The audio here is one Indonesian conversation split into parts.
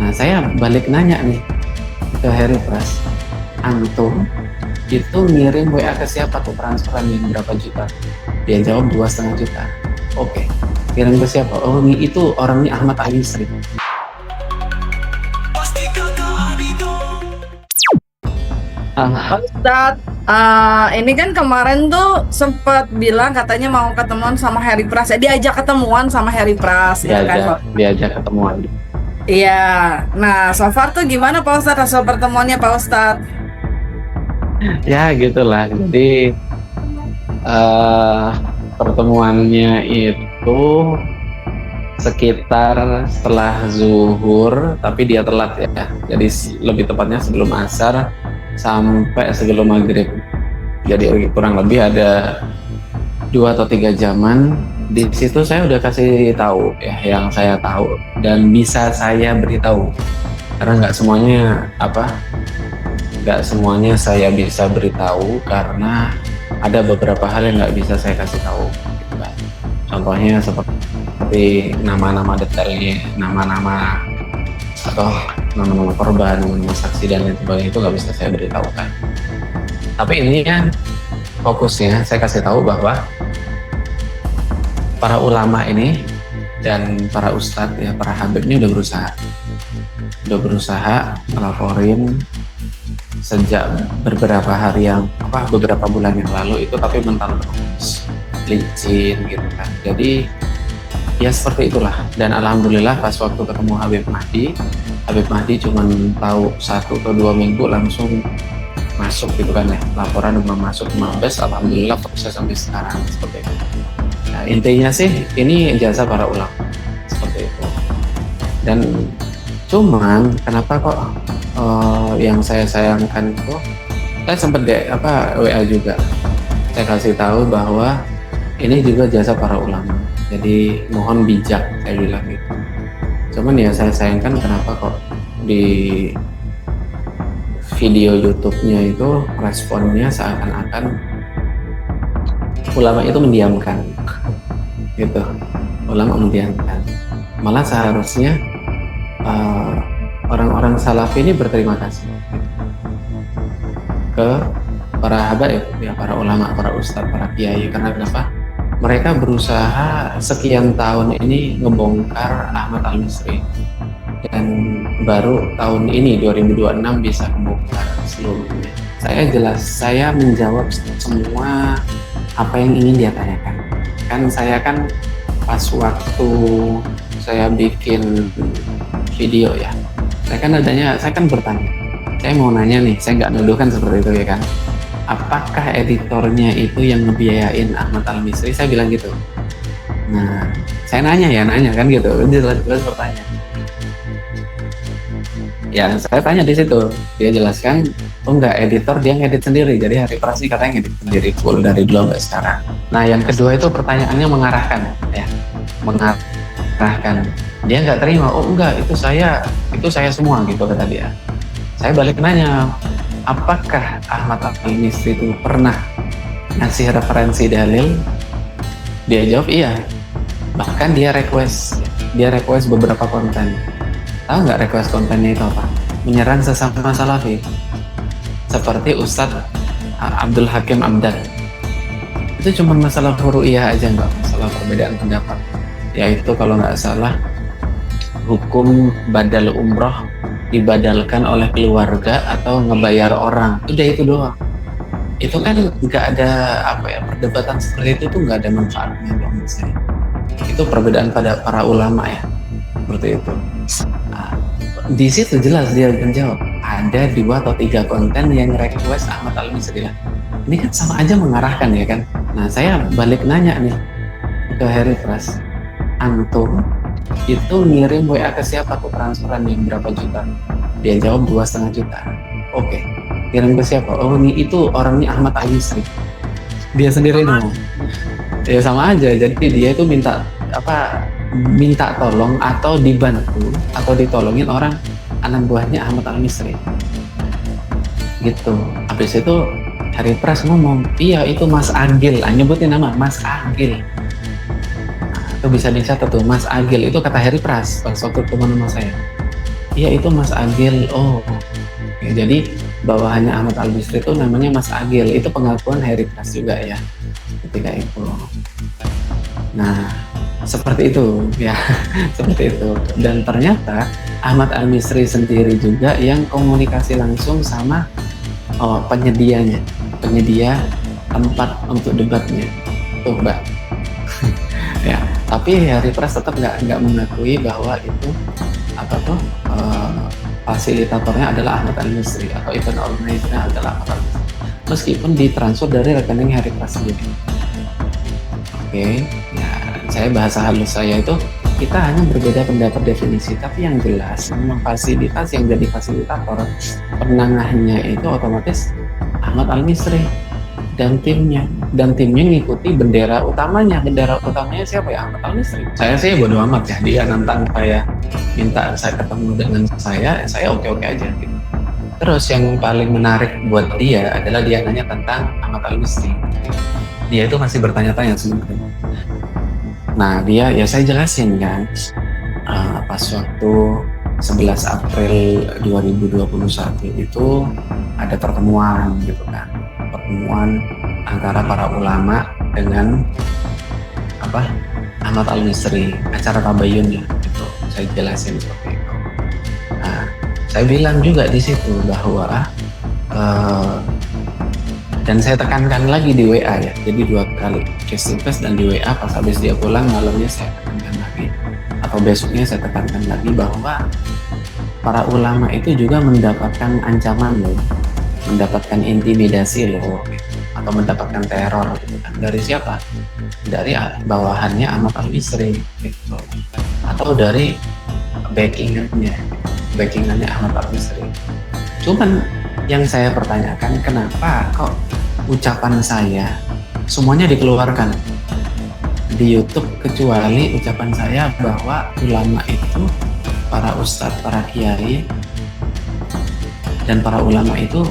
Nah saya balik nanya nih ke Harry Pras, antum itu ngirim WA ke siapa tuh, transferan yang berapa juta? Dia jawab 2,5 juta. Oke, kirim ke siapa? Oh itu orangnya Ahmad Ali Sri. Pak Ustadz, ini kan kemarin tuh sempet bilang katanya mau ketemuan sama Harry Pras. Diajak ketemuan sama Harry Pras, gitu kan Pak? Diajak ketemuan. Iya. Nah, so far tuh gimana Pak Ustadz hasil pertemuannya Pak Ustadz? Ya gitulah. Jadi pertemuannya itu sekitar setelah zuhur, tapi dia telat ya. Jadi lebih tepatnya sebelum asar sampai sebelum maghrib. Jadi kurang lebih ada 2 atau 3 jaman. Di situ saya udah kasih tahu ya yang saya tahu dan bisa saya beritahu, karena nggak semuanya saya bisa beritahu karena ada beberapa hal yang nggak bisa saya kasih tahu gitu kan. Contohnya seperti nama-nama detailnya, nama-nama atau nama-nama korban, nama saksi dan lain sebagainya itu nggak bisa saya beritahukan. Tapi ini kan fokusnya saya kasih tahu bahwa para ulama ini dan para ustadz ya, para habib ini udah berusaha melaporin sejak beberapa bulan yang lalu itu, tapi mental terus licin gitu kan. Jadi ya seperti itulah. Dan alhamdulillah pas waktu ketemu Habib Mahdi cuma tahu 1 atau 2 minggu langsung masuk gitu kan ya, laporan udah masuk ke Mabes. Alhamdulillah proses sampai sekarang seperti itu. Nah intinya sih ini jasa para ulama seperti itu. Dan cuman kenapa kok yang saya sayangkan itu, saya sempat WA juga, saya kasih tahu bahwa ini juga jasa para ulama, jadi mohon bijak, saya bilang gitu. Cuman ya saya sayangkan kenapa kok di video YouTube-nya itu responnya seakan-akan ulama itu mendiamkan gitu, ulama mendiamkan. Malah seharusnya orang-orang salafi ini berterima kasih ke para habaib ya, para ulama, para ustadz, para kiai. Karena kenapa? Mereka berusaha sekian tahun ini ngebongkar Ahmad Al-Misri, dan baru tahun ini 2026 bisa ngebongkar seluruhnya. Saya menjawab semua apa yang ingin dia tanyakan. Kan saya kan pas waktu saya bikin video ya, saya kan bertanya, saya mau nanya nih, saya nggak nuduh kan seperti itu ya kan, apakah editornya itu yang ngebiayain Ahmad Al-Misri, saya bilang gitu. Nah saya nanya kan gitu, jelas bertanya ya, saya tanya di situ, dia jelaskan oh enggak, editor dia ngedit sendiri, jadi Harry Pras katanya ngedit sendiri full dari dulu sampai sekarang. Nah yang kedua itu pertanyaannya mengarahkan, dia nggak terima, oh enggak, itu saya semua gitu kata dia. Saya balik nanya, apakah Ahmad Al-Misri itu pernah ngasih referensi dalil? Dia jawab iya, bahkan dia request beberapa konten. Tahu nggak request kontennya itu apa? Menyerang sesama salafi seperti Ustadz Abdul Hakim Amdan. Itu cuma masalah furu'iyah aja, nggak masalah perbedaan pendapat, yaitu kalau nggak salah hukum badal umroh dibadalkan oleh keluarga atau ngebayar orang, udah itu doang. Itu kan nggak ada perdebatan seperti itu tuh nggak ada manfaatnya menurut saya. Itu perbedaan pada para ulama ya, seperti itu. Nah, di situ jelas dia menjawab, ada 2 atau 3 konten yang request Ahmad Al-Misri. Ini kan sama aja mengarahkan ya kan. Nah saya balik nanya nih ke Harry Pras, antum itu ngirim WA ke siapa tuh, transferan yang berapa juta? Dia jawab 2,5 juta. Oke, kirim ke siapa? Oh itu orangnya Ahmad Ali Sri, dia sendiri ngomong. Ya sama aja, jadi dia itu minta tolong atau dibantu atau ditolongin orang anak buahnya Ahmad Al-Misri gitu. Habis itu Harry Pras ngomong, iya itu Mas Agil, nyebutin nama Mas Agil. Itu bisa dicatat tuh, Mas Agil itu kata Harry Pras pas waktu teman sama saya. iya itu Mas Agil. Oh, oke. Jadi bawahannya Ahmad Al-Bisri itu namanya Mas Agil. Itu pengakuan Harry Pras juga ya ketika itu. Nah, seperti itu ya, seperti itu. Dan ternyata Ahmad Al-Misri sendiri juga yang komunikasi langsung sama penyedianya, penyedia tempat untuk debatnya. Tuh, Mbak. Ya, tapi Harry Pras tetap nggak mengakui bahwa itu apa tuh fasilitatornya adalah Ahmad Al-Misri atau event organizer-nya adalah Ahmad Al-Misri. Meskipun ditransfer dari rekening Harry Pras sendiri. Oke, ya saya bahasa halus saya itu kita hanya berbeda pendapat definisi, tapi yang jelas memang fasilitas yang jadi fasilitator penengahnya itu otomatis Ahmad Al-Misri dan timnya ngikuti bendera utamanya siapa ya? Ahmad Al-Misri. Saya sih bodo amat ya, dia nantang saya, minta saya ketemu dengan saya oke aja gitu. Terus yang paling menarik buat dia adalah dia nanya tentang Ahmad Al-Misri. Dia itu masih bertanya-tanya sebenarnya. Nah dia ya saya jelasin kan, pas waktu 11 April 2021 itu ada pertemuan gitu kan, pertemuan antara para ulama dengan Ahmad Al-Misri, acara tabayun ya gitu. Saya jelasin seperti itu. Nah saya bilang juga di situ bahwa dan saya tekankan lagi di WA ya, jadi 2 kali face to face dan di WA pas habis dia pulang malamnya saya tekankan lagi, atau besoknya saya tekankan lagi bahwa para ulama itu juga mendapatkan ancaman loh, mendapatkan intimidasi loh, atau mendapatkan teror gitu kan. Dari siapa? Dari bawahannya Ahmad Al-Misri gitu, atau dari backingannya Ahmad Al-Misri. Cuman yang saya pertanyakan, kenapa kok ucapan saya semuanya dikeluarkan di YouTube kecuali ucapan saya bahwa ulama itu, para ustadz, para kiai dan para ulama itu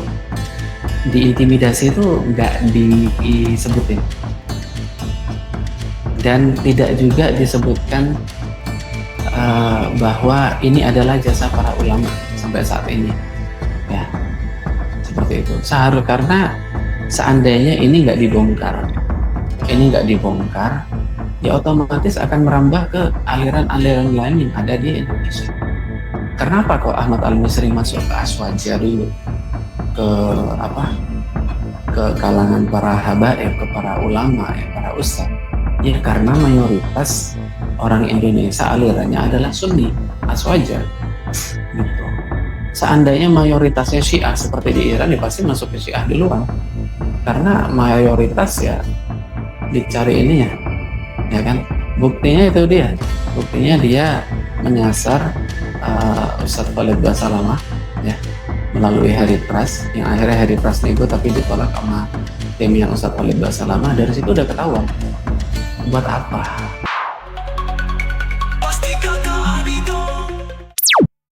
diintimidasi itu nggak disebutin, dan tidak juga disebutkan bahwa ini adalah jasa para ulama sampai saat ini ya, seperti itu. Karena seandainya ini nggak dibongkar, ya otomatis akan merambah ke aliran-aliran lain yang ada di Indonesia. Kenapa kok Ahmad Al-Misri masuk ke Aswaja dulu, ke kalangan para habaib, ke para ulama, ya, para ustadz? Ya karena mayoritas orang Indonesia alirannya adalah Sunni, Aswaja gitu. Seandainya mayoritasnya Syiah seperti di Iran, ya pasti masuk ke Syiah duluan, karena mayoritas ya dicari ininya ya kan. Buktinya dia menyasar Ustadz Khalid Basalamah ya, melalui Harry Pras, yang akhirnya Harry Pras nego tapi ditolak sama tim yang Ustadz Khalid Basalamah. Dari situ udah ketahuan buat apa